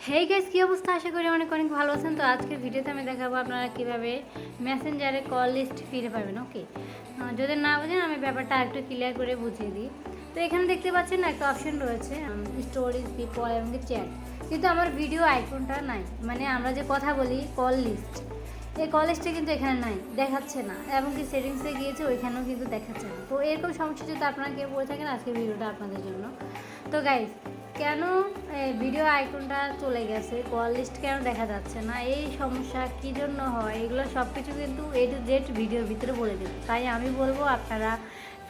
Hey guys, কি অবস্থা? আশা করি অনেক অনেক ভালো আছেন। তো আজকের ভিডিওতে আমি দেখাবো আপনারা কীভাবে মেসেঞ্জারে কল লিস্ট ফিরে পাবেন। ওকে, যদি না বোঝেন আমি ব্যাপারটা একটু ক্লিয়ার করে বুঝিয়ে দিই। তো এখানে দেখতে পাচ্ছেন না, একটা অপশন রয়েছে স্টোরিজ, পিপল এবং চ্যাট, কিন্তু আমার ভিডিও আইকনটা নাই। মানে আমরা যে কথা বলি কল লিস্ট, এই কল লিস্টে কিন্তু এখানে নাই, দেখাচ্ছে না। এবং কি সেটিংসে গিয়েছে, ওইখানেও কিন্তু দেখাচ্ছে না। তো এরকম সমস্যা যদি আপনারা কেউ বলে থাকেন, আজকের ভিডিওটা আপনাদের জন্য। তো গাইস, কেন ভিডিও আইকনটা চলে গেছে, কল লিস্ট কেন দেখা যাচ্ছে না, এই সমস্যা কী জন্য হয়, এগুলো সব কিছু কিন্তু A to Z ভিডিওর ভিতরে বলে দেব। তাই আমি বলবো আপনারা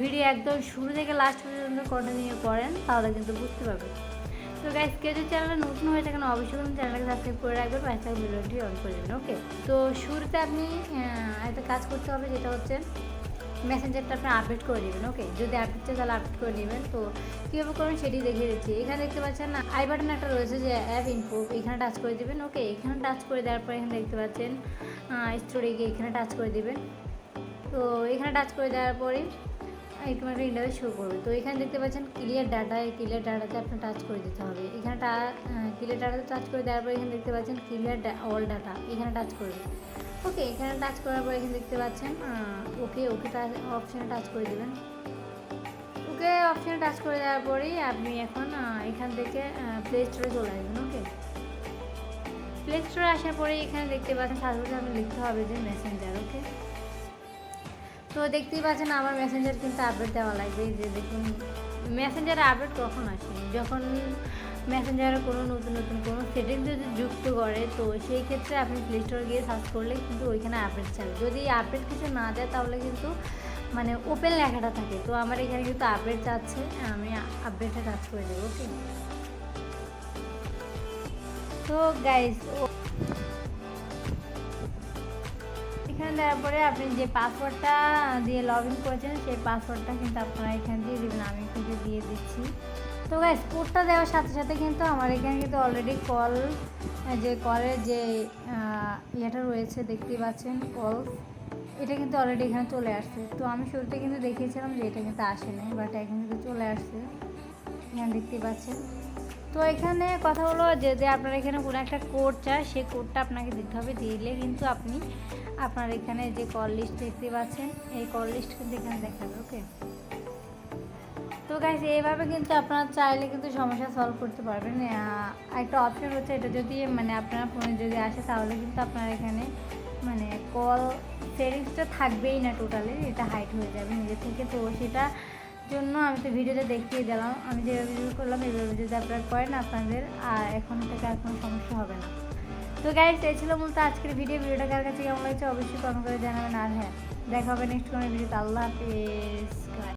ভিডিও একদম শুরু থেকে লাস্ট পর্যন্ত কন্টিনিউ করেন, তাহলে কিন্তু বুঝতে পারবেন। তো গাইস, কেউ যদি চ্যানেলে নতুন হয়ে থাকেন অবশ্যই কিন্তু চ্যানেলটাকে সাবস্ক্রাইব করে রাখবেন, পাশে থাকা ভিডিওটি অন করে দেবেন। ওকে, তো শুরুতে আপনি একটা কাজ করতে হবে, যেটা হচ্ছে মেসেঞ্জারটা আপনি আপডেট করে দেবেন। ওকে, যদি আপডেট চাই তাহলে আপডেট করে দেবেন। তো কীভাবে করবেন সেটি দেখিয়ে দিচ্ছি। এখানে দেখতে পাচ্ছেন না, আই বাটন একটা রয়েছে যে অ্যাপ ইনফো, এখানে টাচ করে দেবেন। ওকে, এখানে টাচ করে দেওয়ার পর এখানে দেখতে পাচ্ছেন স্টোরিকে, এখানে টাচ করে দেবেন। তো এখানে টাচ করে দেওয়ার পরে এরকম একটা ইন্টারভিউ শো করবে। তো এখানে দেখতে পাচ্ছেন ক্লিয়ার ডাটা, এই ক্লিয়ার ডাটাতে আপনার টাচ করে দিতে হবে। এখানে ক্লিয়ার ডাটাতে টাচ করে দেওয়ার পর এখানে দেখতে পাচ্ছেন ক্লিয়ার অল ডাটা, এখানে টাচ করবে। ওকে, এখানে টাচ করার পর এখানে দেখতে পাচ্ছেন ওকে অপশানে টাচ করে দেবেন। ওকে অপশানে টাচ করে দেওয়ার পরেই আপনি এখন এখান থেকে প্লে স্টোরে চলে আসবেন। ওকে, প্লে স্টোরে আসার পরে এখানে দেখতে পাচ্ছেন সার্চ আপনি লিখতে হবে যে মেসেঞ্জার। ওকে, তো দেখতেই পাচ্ছেন আমার মেসেঞ্জার কিন্তু আপডেট দেওয়া লাগবে। যে দেখুন, মেসেঞ্জারে আপডেট কখন আসে, যখন মেসেঞ্জারে কোনো নতুন নতুন কোনো সেটিংস যদি যুক্ত করে, তো সেই ক্ষেত্রে আপনি প্লে স্টোরে গিয়ে সার্চ করলে কিন্তু ওইখানে আপডেট চাবে। যদি আপডেট কিছু না দেয় তাহলে কিন্তু মানে ওপেন লেখাটা থাকে। তো আমার এখানে কিন্তু আপডেট চাচ্ছে, আমি আপডেটে টাচ করে দেবো। ওকে, তো গাইস এখানে দেওয়ার পরে আপনি যে পাসওয়ার্ডটা দিয়ে লগ ইন করেছেন সেই পাসওয়ার্ডটা কিন্তু আপনারা এখানে দিয়ে দেবেন। আমি কিন্তু দিয়ে দিচ্ছি। তো গাইস, কোডটা দেওয়ার সাথে সাথে কিন্তু আমার এখানে কিন্তু অলরেডি কলের যে ইয়েটা রয়েছে দেখতেই পাচ্ছেন কল, এটা কিন্তু অলরেডি এখানে চলে আসছে। তো আমি শুরুতে কিন্তু দেখিয়েছিলাম যে এটা কিন্তু আসেনি, বাট এখন কিন্তু চলে আসছে, এখানে দেখতেই পাচ্ছেন। তো এখানে কথা হলো যদি আপনার এখানে কোনো একটা কোড চায়, সেই কোডটা আপনাকে দিতে হবে। দিলে কিন্তু আপনি আপনার এখানে যে কল লিস্ট দেখতে পাচ্ছেন, এই কল লিস্ট কিন্তু এখানে দেখাবে। ওকে, তো গাইস, এইভাবে কিন্তু আপনারা চাইলে কিন্তু সমস্যা সলভ করতে পারবেন। একটা অপশন হচ্ছে, এটা যদি মানে আপনার ফোনে যদি আসে তাহলে কিন্তু আপনার এখানে মানে কল সেটিংসটা থাকবেই না, টোটালি এটা হাইড হয়ে যাবে নিজে থেকে। তো সেটা জন্য আমি তো ভিডিওতে দেখিয়ে দিলাম, আমি যেভাবে ইউজ করলাম এইভাবে যদি আপনারা করেন, আপনাদের এখন থেকে আর কোনো সমস্যা হবে না। তো গাইস, এই ছিল মূলত আজকের ভিডিওটা কার কাছে কেমন লাগছে অবশ্যই কমেন্ট করে জানাবেন। আর হ্যাঁ, দেখা হবে নেক্সট কোনো ভিডিওতে। আল্লাহ হাফেজ।